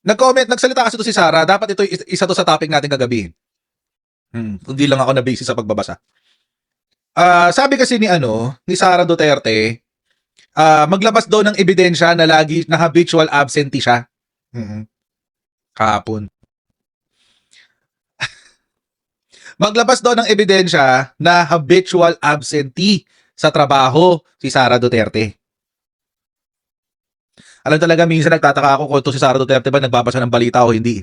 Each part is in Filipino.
Nag-comment, nagsalita kasi to si Sara. Dapat ito isa to sa topic natin kagabi. Hindi lang ako na-busy sa pagbabasa. Sabi kasi ni Sara Duterte, maglabas daw ng ebidensya na lagi na habitual absentee siya. Kahapon. Maglabas daw ng ebidensya na habitual absentee sa trabaho si Sara Duterte. Alam talaga, minsan nagtataka ako kung to si Sara Duterte ba nagbabasa ng balita o hindi.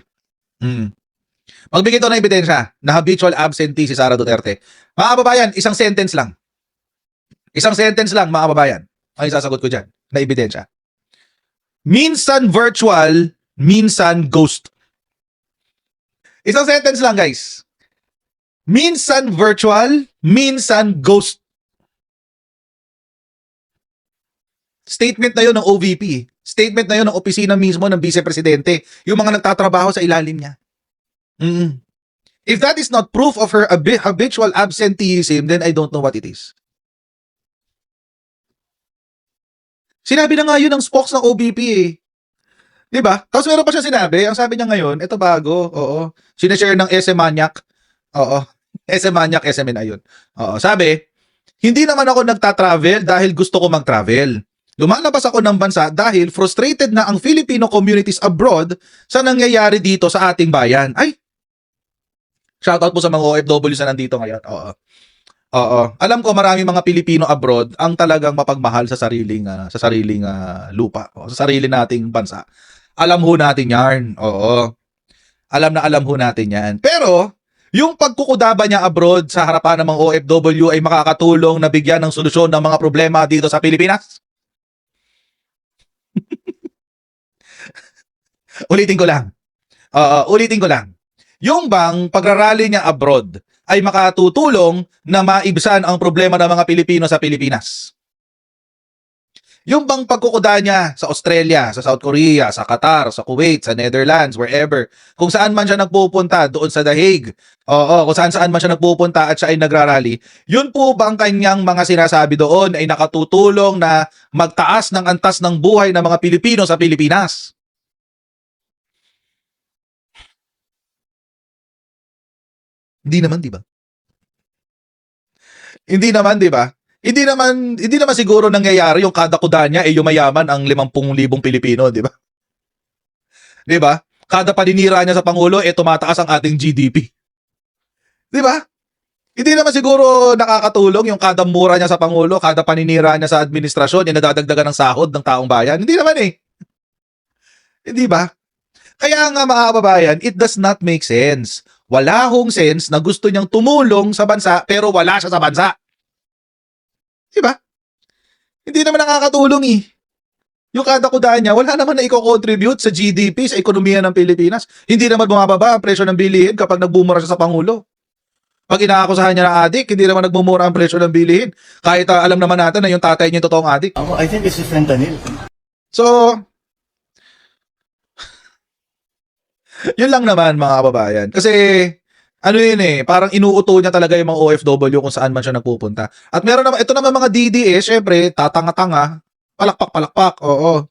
Magbigay ito ng ebidensya na habitual absentee si Sara Duterte. Mga kababayan, isang sentence lang. Isang sentence lang, mga kababayan. Ang isasagot ko dyan na ebidensya. Minsan virtual, minsan ghost. Isang sentence lang, guys. Minsan virtual, minsan ghost. Statement na yun ng OVP. Statement na yun ng opisina mismo ng Vice Presidente. Yung mga nagtatrabaho sa ilalim niya. If that is not proof of her habitual absenteeism, then I don't know what it is. Sinabi na nga yun ng spokes ng OVP eh. Diba? Tapos meron pa siya sinabi. Ang sabi niya ngayon, ito bago. Oo. Sinashare ng SM Maniac. Oo. SM Maniac, SMN ayun. Oo. Sabi, hindi naman ako nagta-travel dahil gusto ko mag-travel. Lumalabas ako ng bansa dahil frustrated na ang Filipino communities abroad sa nangyayari dito sa ating bayan. Ay! Shoutout po sa mga OFW na nandito ngayon. Oo. Alam ko marami mga Pilipino abroad ang talagang mapagmahal sa sariling lupa, sa sarili nating bansa. Alam ho natin 'yan. Oo. Alam ho natin 'yan. Pero yung pagkukudaba niya abroad sa harapan ng mga OFW ay makakatulong na bigyan ng solusyon ng mga problema dito sa Pilipinas? Ulitin ko lang. Yung bang pagrarally niya abroad ay makatutulong na maibsan ang problema ng mga Pilipino sa Pilipinas? Yung bang pagkukuda niya sa Australia, sa South Korea, sa Qatar, sa Kuwait, sa Netherlands, wherever, kung saan man siya nagpupunta, doon sa The Hague, kung saan man siya nagpupunta at siya ay nagrarally, yun po bang kanyang mga sinasabi doon ay nakatutulong na magtaas ng antas ng buhay ng mga Pilipino sa Pilipinas? Hindi naman, di ba? Hindi naman, di ba? Hindi naman siguro nangyayari yung kada kuda niya ay yumayaman ang 50,000 Pilipino, di ba? Di ba? Kada paninira niya sa Pangulo tumataas ang ating GDP. Di ba? Hindi naman siguro nakakatulong yung kada mura niya sa Pangulo, kada paninira niya sa administrasyon, yung nadadagdagan ng sahod ng taong bayan. Hindi naman eh. Hindi ba? Kaya nga mga kababayan, it does not make sense. Wala hong sense na gusto niyang tumulong sa bansa pero wala siya sa bansa. Diba? Hindi naman nakakatulong eh. Yung kada kuda niya, wala naman na i-contribute sa GDP, sa ekonomiya ng Pilipinas. Hindi naman bumababa ang presyo ng bilihin kapag nagbumura siya sa Pangulo. Pag inaakusahan niya ng adik, hindi naman nagmumura ang presyo ng bilihin. Kahit alam naman natin na yung tatay niya yung totoong adik. I think it's fentanyl. So, yun lang naman mga kababayan. Kasi, parang inuuto niya talaga yung mga OFW kung saan man siya nagpupunta. At meron naman, ito naman mga DDS, syempre, tatanga-tanga, palakpak, oo.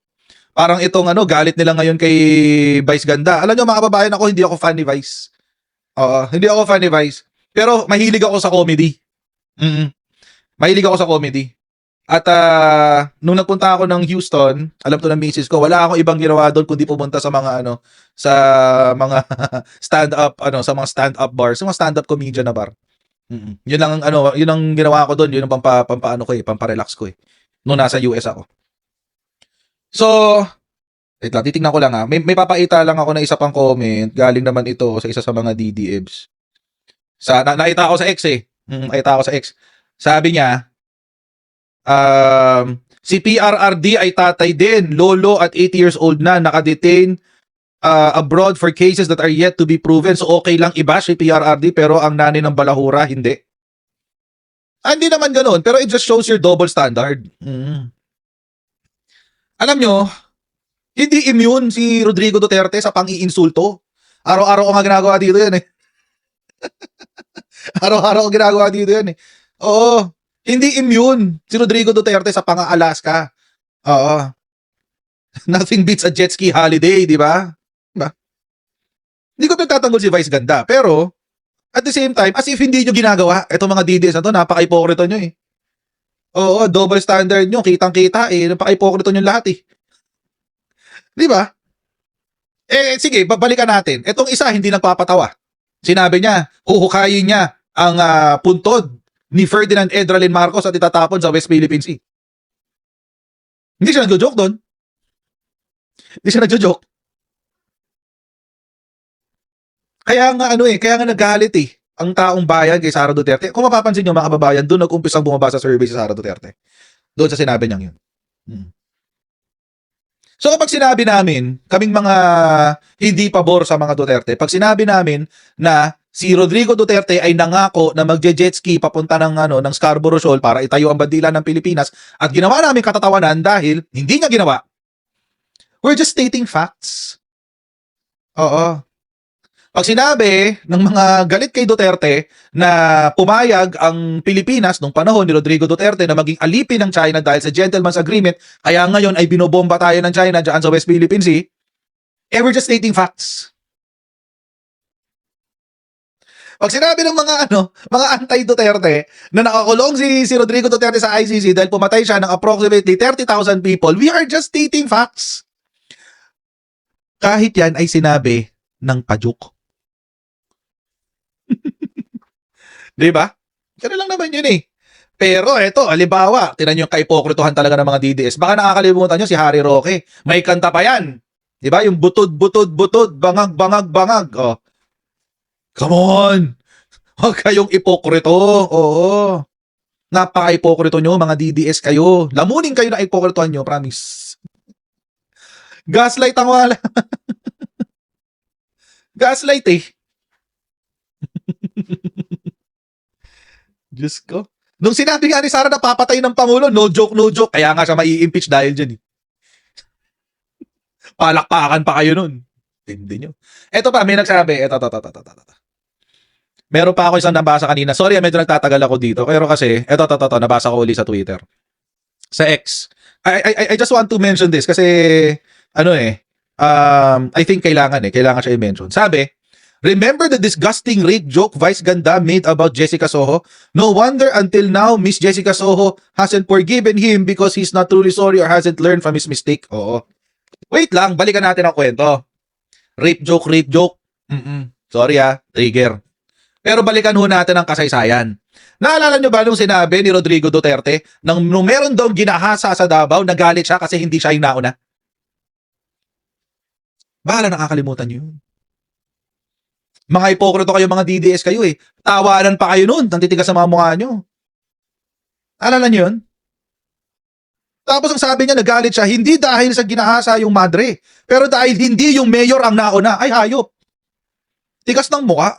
Parang itong galit nila ngayon kay Vice Ganda. Alam niyo mga kababayan, hindi ako fan ni Vice. Oo, hindi ako fan ni Vice. Pero mahilig ako sa comedy. Mahilig ako sa comedy. At nung nagpunta ako ng Houston, alam to ng misis ko, wala akong ibang ginawa doon kundi pumunta sa mga sa mga stand-up sa mga stand-up bars, sa mga stand-up comedian na bar. Yun lang ang yun ang ginawa ko doon, yun ang pampa-relax ko eh. Nung nasa US ako. So, wait lang, titingnan ko lang ha. May papaita lang ako na isa pang comment, galing naman ito sa isa sa mga DDEBs. Nakita ako sa X eh. Nakita ako sa X. Sabi niya, si PRRD ay tatay din, lolo at 80 years old na, nakadetain abroad for cases that are yet to be proven. So okay lang iba si PRRD pero ang nanay ng balahura hindi. Hindi naman ganoon, pero it just shows your double standard. Alam nyo, hindi immune si Rodrigo Duterte sa pang-iinsulto. Araw-araw ko nga ginagawa dito yan eh. Araw-araw ko ginagawa dito yan eh. Oo. Hindi immune si Rodrigo Duterte sa pang-Alaska. Oo. Nothing beats a jet ski holiday, di ba? Diba? Hindi ko pinagtatanggol si Vice Ganda, pero at the same time, as if hindi nyo ginagawa, itong mga DDS na to, napaka-ipokrito nyo eh. Oo, double standard nyo, kitang-kita eh, napaka-ipokrito nyo lahat eh. Di ba? Eh, sige, babalikan natin. Itong isa, hindi nagpapatawa. Sinabi niya, huhukayin niya ang puntod ni Ferdinand Edralin Marcos at itatapon sa West Philippine Sea. Hindi siya nagjo-joke doon. Hindi siya nagjo-joke. Kaya nga kaya nga nagalit eh ang taong bayan kay Sara Duterte. Kung mapapansin niyo mga kababayan, doon nag-umpisang bumaba sa survey si Sara Duterte. Doon sa sinabi niyang yun. So kapag sinabi namin, kaming mga hindi pabor sa mga Duterte, pag sinabi namin na si Rodrigo Duterte ay nangako na magje-jet ski papunta ng Scarborough Shoal para itayo ang bandila ng Pilipinas at ginawa namin katatawanan dahil hindi niya ginawa. We're just stating facts. Oo. Pag sinabi ng mga galit kay Duterte na pumayag ang Pilipinas nung panahon ni Rodrigo Duterte na maging alipin ng China dahil sa Gentleman's Agreement, kaya ngayon ay binobomba tayo ng China dyan sa West Philippine Sea, we're just stating facts. Pag sinabi ng mga anti-Duterte na nakakulong si Rodrigo Duterte sa ICC dahil pumatay siya ng approximately 30,000 people, we are just stating facts. Kahit yan ay sinabi ng pajuk. Diba? Ganun lang naman yun eh. Pero eto, halimbawa, tinan yung kaipokritohan talaga ng mga DDS. Baka nakakalimutan nyo si Harry Roque. May kanta pa yan. Diba? Yung butod, bangag, bangag. Oh. Come on! Huwag kayong ipokrito. Oo. Napaka-ipokrito nyo, mga DDS kayo. Lamunin kayo na ipokritohan nyo, promise. Gaslight ang wala. Gaslight eh. Diyos ko. Nung sinabi nga ni Sara na papatay ng Pangulo, no joke. Kaya nga siya mai-impeach dahil dyan eh. Palakpakan pa kayo nun. Tindi nyo. Eto pa, may nagsabi. Eto. Meron pa ako isang nabasa kanina. Sorry, medyo nagtatagal ako dito. Pero kasi, eto, nabasa ko uli sa Twitter. Sa X. I just want to mention this kasi, I think kailangan siya i-mention. Sabi, remember the disgusting rape joke Vice Ganda made about Jessica Soho? No wonder until now Miss Jessica Soho hasn't forgiven him because he's not truly sorry or hasn't learned from his mistake. Oo. Wait lang, balikan natin ang kwento. Rape joke. Sorry trigger. Pero balikan ho natin ang kasaysayan. Naalala nyo ba nung sinabi ni Rodrigo Duterte nung meron daw ginahasa sa Davao, nagalit siya kasi hindi siya yung nauna? Bahala, nakakalimutan nyo yun. Mga hipokrito kayo, mga DDS kayo eh. Tawanan pa kayo nun, nang titigas sa mga mukha nyo. Alala nyo yun? Tapos ang sabi niya, nagalit siya, hindi dahil sa ginahasa yung madre, pero dahil hindi yung mayor ang nauna. Ay, hayop. Tigas ng mukha.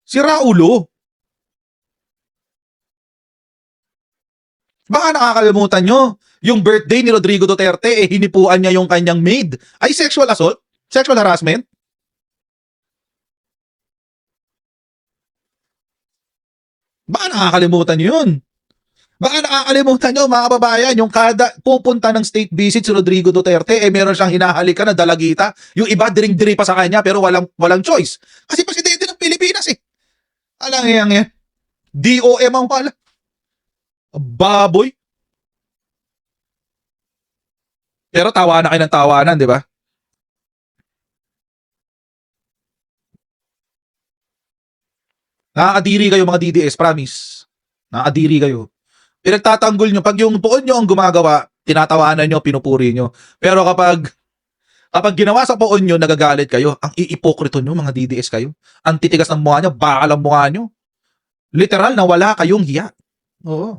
Sira ulo. Baka nakakalimutan nyo, yung birthday ni Rodrigo Duterte, hinipuan niya yung kanyang maid. Ay, sexual assault? Sexual harassment? Baka nakakalimutan nyo yun. Baka nakakalimutan nyo, mga kababayan, yung kada pupunta ng state visit si Rodrigo Duterte, meron siyang hinahalikan na dalagita. Yung iba, diring-diri pa sa kanya, pero walang choice. Kasi presidente ng Pilipinas eh. Alang yan. DOM ang wala. Baboy. Pero tawanan kayo ng tawanan, di ba? Nakakadiri kayo mga DDS, promise. Nakakadiri kayo. Pinagtatanggol nyo. Pag yung poon nyo ang gumagawa, tinatawanan nyo, pinupuri nyo. Pero kapag ginawa sa poon nyo, nagagalit kayo, ang iipokrito nyo, mga DDS kayo. Ang titigas ng mukha nyo, bakal ang mukha nyo. Literal na wala kayong hiya. Oo.